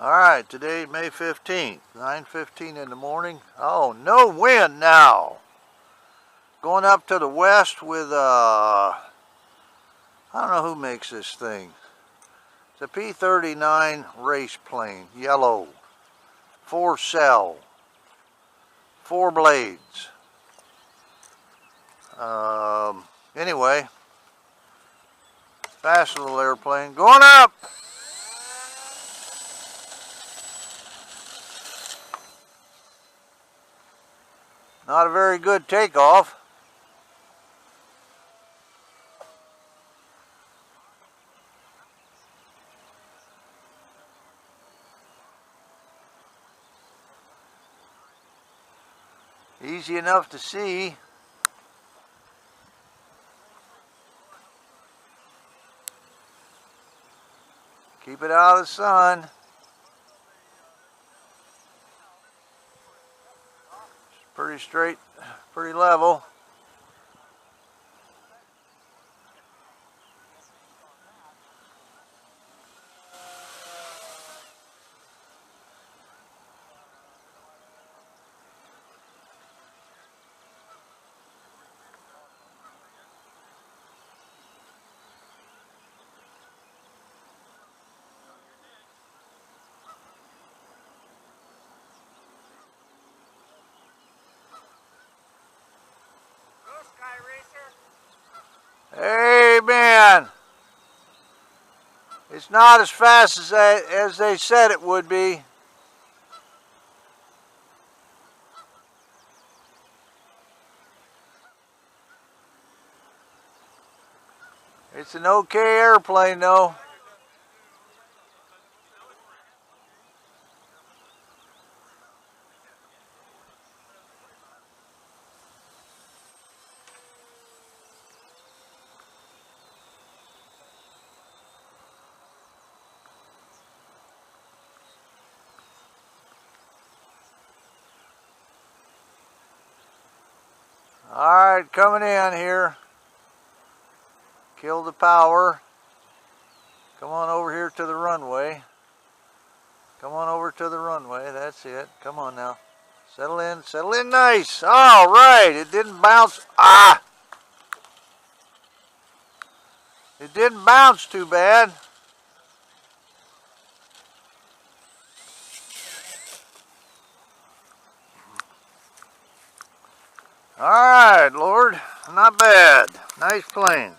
Alright, today May 15th, 9:15 in the morning. Oh, no wind now. Going up to the west with, I don't know who makes this thing. It's a P-39 race plane, yellow, 4-cell, 4 blades. Anyway, fast little airplane, going up! Not a very good takeoff. Easy enough to see. Keep it out of the sun. Pretty straight, pretty level. Hey man, it's not as fast as they said it would be. It's an okay airplane though. Alright, coming in here. Kill the power. Come on over here to the runway. Come on over to the runway. That's it. Come on now. Settle in nice. Alright, it didn't bounce. It didn't bounce too bad. Alright, Lord. Not bad. Nice plane.